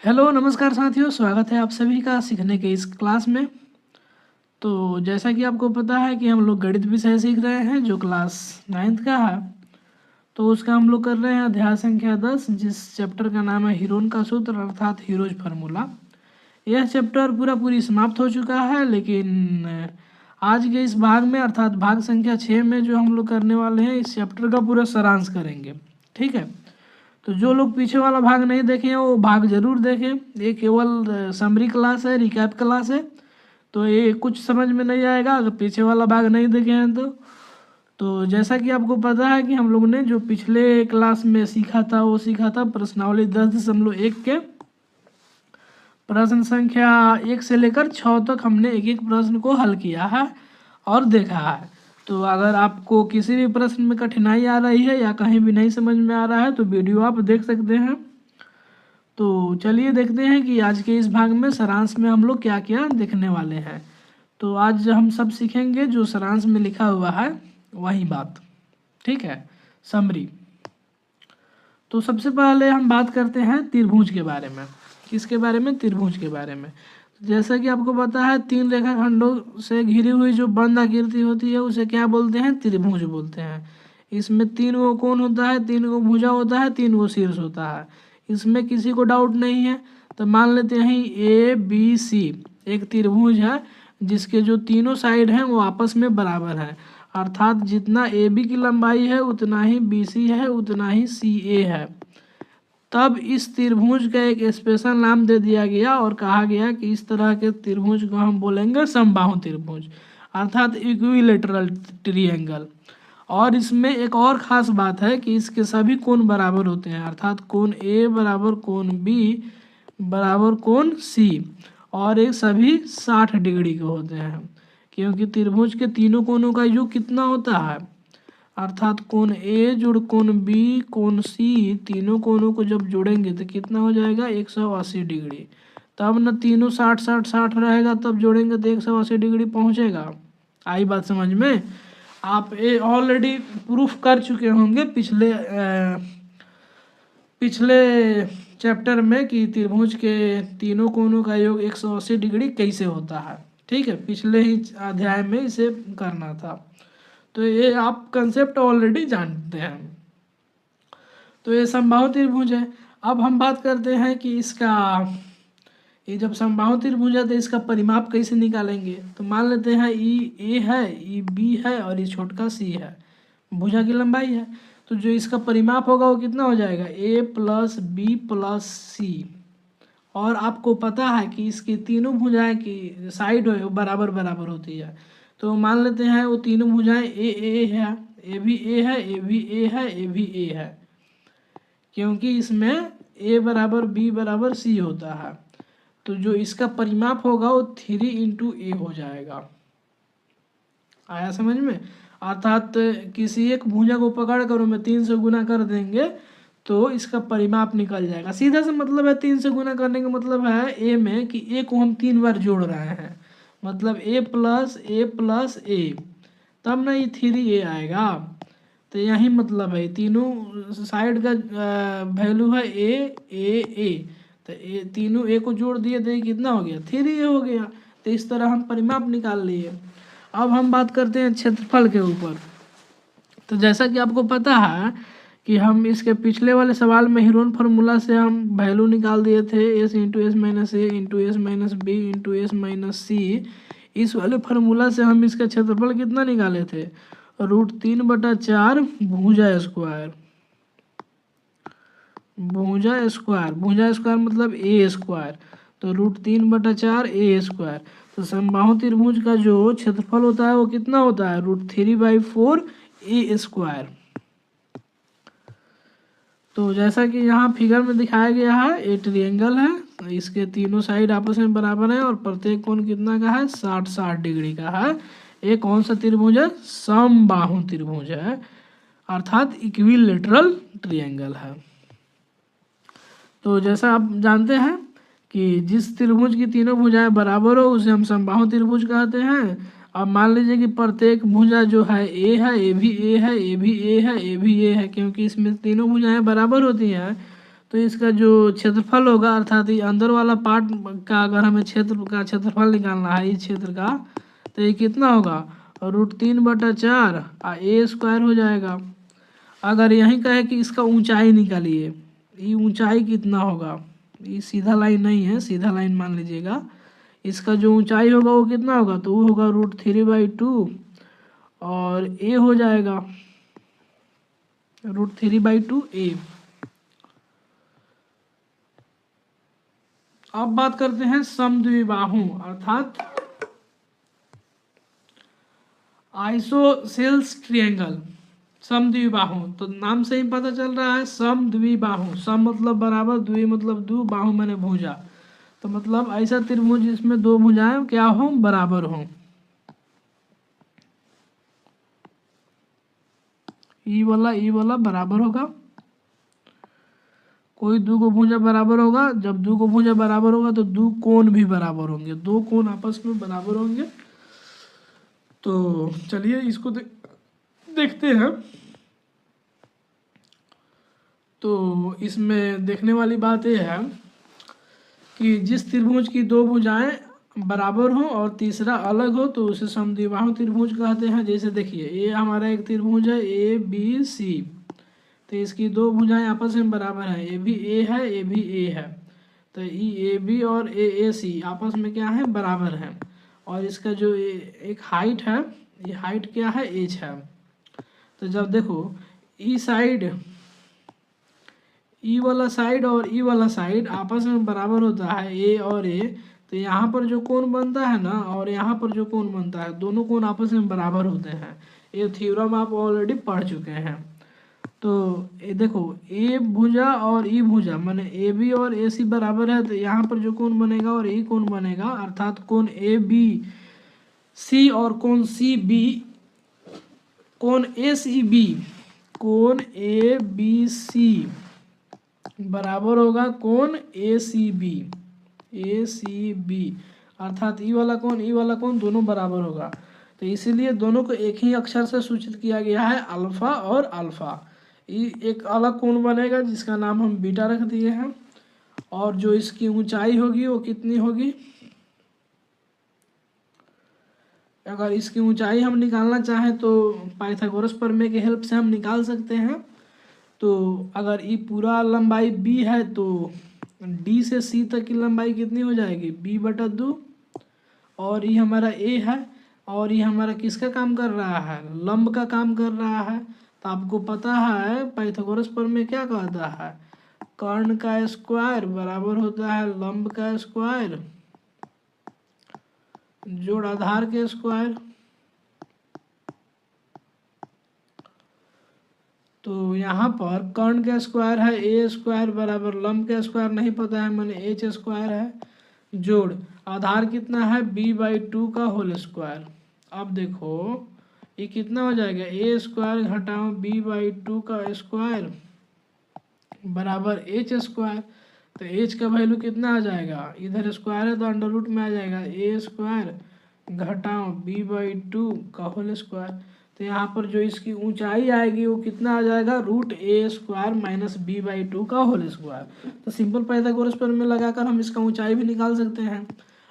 Hello नमस्कार साथियों, स्वागत है आप सभी का सीखने के इस क्लास में। तो जैसा कि आपको पता है कि हम लोग गणित विषय सीख रहे हैं जो क्लास 9th का है। तो उसका हम लोग कर रहे हैं अध्याय संख्या 10, जिस चैप्टर का नाम है हीरोन का सूत्र अर्थात हीरोज फार्मूला। यह चैप्टर पूरी समाप्त हो चुका है, लेकिन आज के इस भाग में अर्थात भाग संख्या 6 में जो हम लोग करने वाले हैं इस चैप्टर का पूरा सारांश करेंगे। ठीक है, तो जो लोग पीछे वाला भाग नहीं देखे हैं वो भाग जरूर देखें। ये केवल समरी क्लास है, रिकैप क्लास है, तो ये कुछ समझ में नहीं आएगा अगर पीछे वाला भाग नहीं देखे हैं तो जैसा कि आपको पता है कि हम लोग ने जो पिछले क्लास में सीखा था वो सीखा था प्रश्नावली 10.1 के प्रश्न संख्या 1 से लेकर 6 तक हमने एक एक प्रश्न को हल किया है और देखा है। तो अगर आपको किसी भी प्रश्न में कठिनाई आ रही है या कहीं भी नहीं समझ में आ रहा है तो वीडियो आप देख सकते हैं। तो चलिए देखते हैं कि आज के इस भाग में सारांश में हम लोग क्या क्या देखने वाले हैं। तो आज हम सब सीखेंगे जो सारांश में लिखा हुआ है वही बात। ठीक है, समरी। तो सबसे पहले हम बात करते हैं त्रिभुज के बारे में। किसके बारे में? त्रिभुज के बारे में। जैसा कि आपको पता है 3 रेखाखंडों से घिरी हुई जो बंद आकृति होती है उसे क्या बोलते हैं? त्रिभुज बोलते हैं। इसमें 3 गो कोण होता है, 3 गो भुजा होता है, 3 गो शीर्ष होता है। इसमें किसी को डाउट नहीं है तो मान लेते हैं ABC एक त्रिभुज है जिसके जो तीनों साइड हैं वो आपस में बराबर है। अर्थात जितना AB की लंबाई है उतना ही BC है, उतना ही CA है। तब इस त्रिभुज का एक स्पेशल नाम दे दिया गया और कहा गया कि इस तरह के त्रिभुज को हम बोलेंगे समबाहु त्रिभुज अर्थात इक्विलेटरल ट्रायंगल। और इसमें एक और ख़ास बात है कि इसके सभी कोण बराबर होते हैं, अर्थात कोण A बराबर कोण B बराबर कोण C, और ये सभी 60 डिग्री के होते हैं। क्योंकि त्रिभुज के तीनों कोणों का योग कितना होता है? अर्थात कोण A जोड़ कोण B कोण C, तीनों कोणों को जब जोड़ेंगे तो कितना हो जाएगा? 180 डिग्री। तब न तीनों 60-60-60 रहेगा, तब जोड़ेंगे तो 180 डिग्री पहुंचेगा। आई बात समझ में? आप ये ऑलरेडी प्रूफ कर चुके होंगे पिछले चैप्टर में कि त्रिभुज के तीनों कोणों का योग 180 डिग्री कैसे होता है। ठीक है, पिछले ही अध्याय में इसे करना था, तो ये आप कंसेप्ट ऑलरेडी जानते हैं। तो ये समबाहु त्रिभुज है। अब हम बात करते हैं कि इसका ये जब समबाहु त्रिभुज है तो इसका परिमाप कैसे निकालेंगे। तो मान लेते हैं E A है, EB है और ये छोटका C है, भुजा की लंबाई है। तो जो इसका परिमाप होगा वो कितना हो जाएगा? A + B + C। और आपको पता है कि इसकी तीनों भुजाएं की साइड है वो बराबर बराबर होती है। तो मान लेते हैं वो तीनों भुजाएं A है, A भी A है, A भी A है, A भी A है, क्योंकि इसमें A बराबर B बराबर C होता है। तो जो इसका परिमाप होगा वो 3 × A हो जाएगा। आया समझ में? अर्थात किसी एक भुजा को पकड़ कर मैं 3 से गुना कर देंगे तो इसका परिमाप निकल जाएगा। सीधा सा मतलब है 3 से गुना करने का मतलब है A में कि A को हम 3 बार जोड़ रहे हैं, मतलब A + A + A, तब ना ये 3A आएगा। तो यही मतलब है, तीनों साइड का वैल्यू है A। तो तीनों A को जोड़ दिए तो ये कितना हो गया? 3A हो गया। तो इस तरह हम परिमाप निकाल लिए। अब हम बात करते हैं क्षेत्रफल के ऊपर। तो जैसा कि आपको पता है कि हम इसके पिछले वाले सवाल में हीरोन फार्मूला से हम वैल्यू निकाल दिए थे S × S - A × S - B × S - C। इस वाले फार्मूला से हम इसका क्षेत्रफल कितना निकाले थे? √3/4 भुजा स्क्वायर। भुजा स्क्वायर मतलब A², तो √3/4 A²। तो समबाहु त्रिभुज का जो क्षेत्रफल होता है वो कितना होता है? √3/4 A²। तो जैसा कि यहाँ फिगर में दिखाया गया है, एक ट्रायंगल है, इसके तीनों साइड आपस में बराबर है और प्रत्येक कोण कितना का है? 60-60 डिग्री का है। ये कौन सा त्रिभुज है? समबाहु त्रिभुज है, अर्थात इक्विलेटरल ट्रायंगल है। तो जैसा आप जानते हैं कि जिस त्रिभुज की तीनों भुजाएं बराबर हो उसे हम समबाहु त्रिभुज कहते हैं। अब मान लीजिए कि प्रत्येक भुजा जो है A है, A भी A है, A भी A है, A भी A है, क्योंकि इसमें तीनों भुजाएं बराबर होती हैं। तो इसका जो क्षेत्रफल होगा अर्थात ये अंदर वाला पार्ट का अगर हमें क्षेत्र का क्षेत्रफल निकालना है इस क्षेत्र का, तो ये कितना होगा, √3/4 a² हो जाएगा। अगर यही कहे कि इसका ऊंचाई निकालिए, ये ऊंचाई कितना होगा, ये सीधा लाइन नहीं है, सीधा लाइन मान लीजिएगा, इसका जो ऊंचाई होगा वो कितना होगा, तो वो होगा √3/2 और a हो जाएगा √3/2 a। अब बात करते हैं समद्विबाहु अर्थात आइसोसेल्स ट्रायंगल। समद्विबाहु तो नाम से ही पता चल रहा है, समद्विबाहु, सम मतलब बराबर, द्वि मतलब दो, बाहु माने भुजा, तो मतलब ऐसा त्रिभुज जिसमें दो भुजाएं क्या हो, बराबर हो। ई वाला बराबर होगा, कोई दो को भुजा बराबर होगा, जब दो को भुजा बराबर होगा तो दो कोण भी बराबर होंगे, दो कोण आपस में बराबर होंगे। तो चलिए इसको देखते हैं। तो इसमें देखने वाली बात यह है कि जिस त्रिभुज की दो भुजाएं बराबर हो और तीसरा अलग हो तो उसे समद्विबाहु त्रिभुज कहते हैं। जैसे देखिए ये हमारा एक त्रिभुज है ABC, तो इसकी दो भुजाएं आपस में बराबर हैं, ये भी A है ये भी A है, तो ये AB और AAC आपस में क्या है, बराबर हैं। और इसका जो एक हाइट है, ये हाइट क्या है, h है। तो जब देखो ई साइड, ई वाला साइड और ई वाला साइड आपस में बराबर होता है A और A, तो यहाँ पर जो कोण बनता है ना और यहाँ पर जो कोण बनता है, दोनों कोण आपस में बराबर होते हैं। ये थ्योरम आप ऑलरेडी पढ़ चुके हैं। तो ये देखो ए भुजा और ई भुजा माने AB और AC बराबर है, तो यहाँ पर जो कोण बनेगा और ये कोण बनेगा, अर्थात कोण ABC और कोण CB, कोण ACB, कोण ABC बराबर होगा कोण ACB, अर्थात ई वाला कोण दोनों बराबर होगा। तो इसीलिए दोनों को एक ही अक्षर से सूचित किया गया है, अल्फा और अल्फा। एक अलग कोण बनेगा जिसका नाम हम बीटा रख दिए हैं, और जो इसकी ऊंचाई होगी वो कितनी होगी, अगर इसकी ऊंचाई हम निकालना चाहें तो पाइथागोरस प्रमेय के हेल्प से हम निकाल सकते हैं। तो अगर ये पूरा लंबाई b है तो d से c तक की लंबाई कितनी हो जाएगी, b/2, और ये हमारा a है, और ये हमारा किसका काम कर रहा है, लंब का काम कर रहा है। तो आपको पता है पाइथागोरस प्रमेय क्या कहता है, कर्ण का स्क्वायर बराबर होता है लंब का स्क्वायर जोड़ आधार के स्क्वायर। तो यहाँ पर कर्ण का स्क्वायर है A² बराबर लंब का स्क्वायर नहीं पता है मैंने H² है, जोड़ आधार कितना है b/2 का होल स्क्वायर। अब देखो ये कितना हो जाएगा, A² घटाओ b/2 का स्क्वायर बराबर H²। तो H का वैल्यू कितना आ जाएगा, इधर स्क्वायर है तो अंडर रूट में आ जाएगा, A² घटाओ b/2 का होल स्क्वायर। तो यहाँ पर जो इसकी ऊंचाई आएगी वो कितना आ जाएगा, √A² - b/2 का होल स्क्वायर। तो सिंपल पाइथागोरस प्रमेय लगाकर हम इसका ऊंचाई भी निकाल सकते हैं।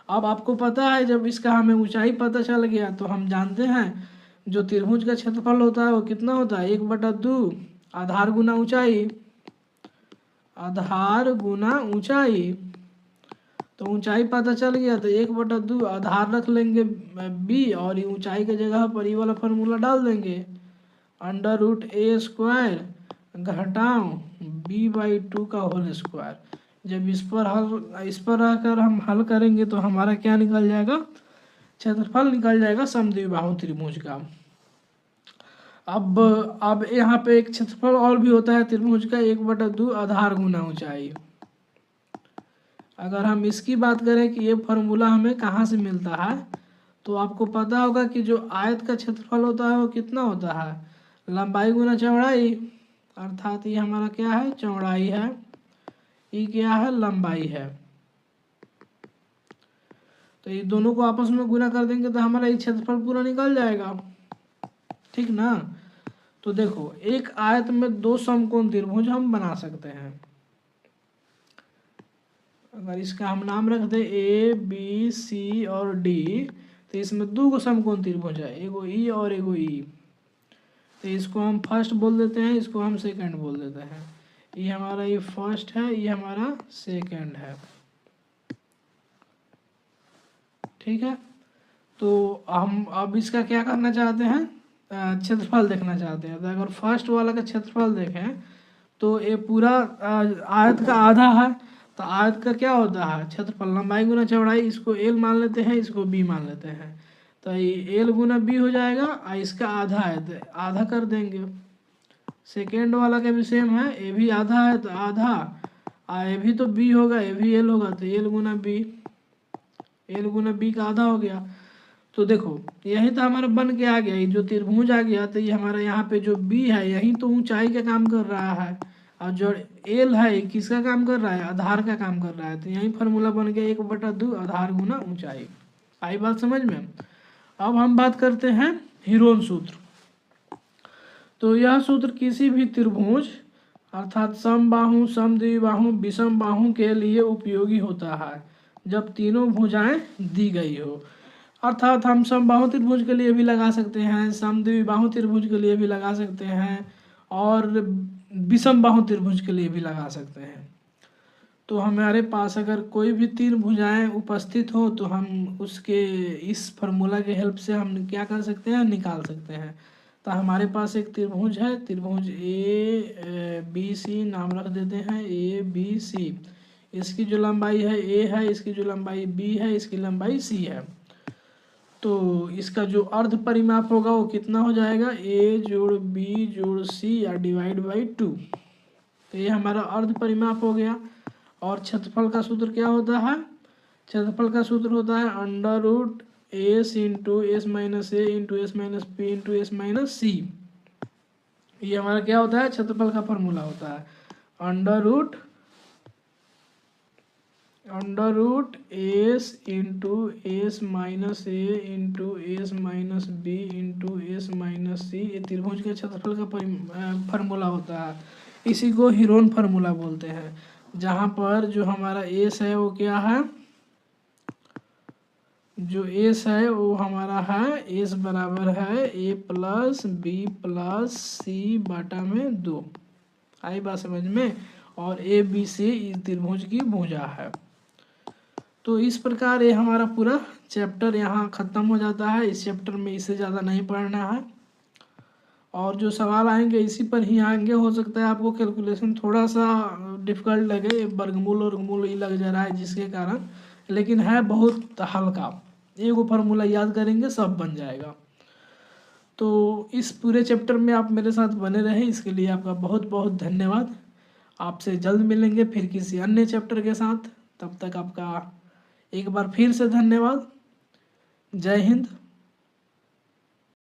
अब आपको पता है जब इसका हमें ऊंचाई पता चल गया तो हम जानते हैं जो त्रिभुज का क्षेत्रफल होता है वो कितना होता है, 1/2 आधार गुना ऊंचाई, आधार गुना ऊंचाई। तो ऊंचाई पता चल गया तो 1/2 आधार रख लेंगे b, और ये ऊंचाई की जगह पर ये वाला फॉर्मूला डाल देंगे, √A² घटाओ b/2 का होल स्क्वायर। जब इस पर रहकर हम हल करेंगे तो हमारा क्या निकल जाएगा, क्षेत्रफल निकल जाएगा समद्विबाहु त्रिभुज का। अब यहाँ पे एक क्षेत्रफल और भी होता है त्रिभुज का, 1/2 आधार गुना ऊंचाई। अगर हम इसकी बात करें कि ये फॉर्मूला हमें कहाँ से मिलता है, तो आपको पता होगा कि जो आयत का क्षेत्रफल होता है वो कितना होता है, लंबाई गुना चौड़ाई, अर्थात ये हमारा क्या है, चौड़ाई है, ये क्या है, लंबाई है। तो ये दोनों को आपस में गुना कर देंगे तो हमारा ये क्षेत्रफल पूरा निकल जाएगा, ठीक ना। तो देखो एक आयत में दो समकोण त्रिभुज हम बना सकते हैं। अगर इसका हम नाम रख दें ए बी सी और डी, तो इसमें 2 गो समकोण त्रिभुज है, एगो ई और एगो ई। तो इसको हम फर्स्ट बोल देते हैं, इसको हम सेकंड बोल देते हैं। ये हमारा ये फर्स्ट है, ये हमारा सेकंड है, ठीक है। तो हम अब इसका क्या करना चाहते हैं, क्षेत्रफल देखना चाहते हैं। तो अगर फर्स्ट वाला का क्षेत्रफल देखें तो ये पूरा आयत का आधा है। तो आयत का क्या होता है, क्षेत्रफल लंबाई गुना चौड़ाई। इसको एल मान लेते हैं, इसको बी मान लेते हैं। तो ये एल गुना बी हो जाएगा, और इसका आधा है तो आधा कर देंगे। सेकेंड वाला का भी सेम है, ए भी आधा है तो आधा, और ए भी तो बी होगा, ए भी एल होगा, तो एल गुना बी, एल गुना बी का आधा हो गया। तो देखो यही तो हमारा बन के आ गया, ये जो त्रिभुज आ गया। तो ये हमारा यहाँ पे जो बी है यही तो ऊंचाई का काम कर रहा है, और जो एल है किसका काम कर रहा है, आधार का काम कर रहा है। तो यही फार्मूला बन गया 1/2 आधार गुना ऊंचाई। आई बात समझ में। अब हम बात करते हैं हीरोन सूत्र। तो यह सूत्र किसी भी त्रिभुज अर्थात समबाहु, समद्विबाहु, विषम बाहु के लिए उपयोगी होता है जब तीनों भुजाएं दी गई हो। अर्थात हम समबाहु त्रिभुज के लिए भी लगा सकते हैं, समद्विबाहु त्रिभुज के लिए भी लगा सकते हैं, और विषम बाहु त्रिभुज के लिए भी लगा सकते हैं। तो हमारे पास अगर कोई भी तीन भुजाएं उपस्थित हो तो हम उसके इस फार्मूला के हेल्प से हम क्या कर सकते हैं, निकाल सकते हैं। तो हमारे पास एक त्रिभुज है, त्रिभुज ए बी सी नाम रख देते हैं, ए बी सी। इसकी जो लंबाई है ए है, इसकी जो लंबाई बी है, इसकी लंबाई सी है। तो इसका जो अर्ध परिमाप होगा वो कितना हो जाएगा, ए जोड़ बी जोड़ सी या डिवाइड बाई 2। तो ये हमारा अर्ध परिमाप हो गया। और क्षेत्रफल का सूत्र क्या होता है, क्षेत्रफल का सूत्र होता है under root S into S minus A into S minus P into S minus C. ये हमारा क्या होता है, क्षेत्रफल का फॉर्मूला होता है under root S into S minus A into S minus B into S minus C. ये त्रिभुज के क्षेत्रफल का फार्मूला होता है। इसी को हीरोन फार्मूला बोलते हैं, जहाँ पर जो हमारा एस है वो क्या है, जो एस है वो हमारा है, एस बराबर है ए प्लस बी प्लस सी बाटा में 2। आई बात समझ में। और ए बी सी इस त्रिभुज की भुजा है। तो इस प्रकार ये हमारा पूरा चैप्टर यहाँ ख़त्म हो जाता है। इस चैप्टर में इससे ज़्यादा नहीं पढ़ना है, और जो सवाल आएंगे इसी पर ही आएंगे। हो सकता है आपको कैलकुलेशन थोड़ा सा डिफ़िकल्ट लगे, वर्गमूल और वर्गमूल ही लग जा रहा है जिसके कारण, लेकिन है बहुत हल्का। एगो फार्मूला याद करेंगे सब बन जाएगा। तो इस पूरे चैप्टर में आप मेरे साथ बने रहे, इसके लिए आपका बहुत बहुत धन्यवाद। आपसे जल्द मिलेंगे फिर किसी अन्य चैप्टर के साथ। तब तक आपका एक बार फिर से धन्यवाद। जय हिंद।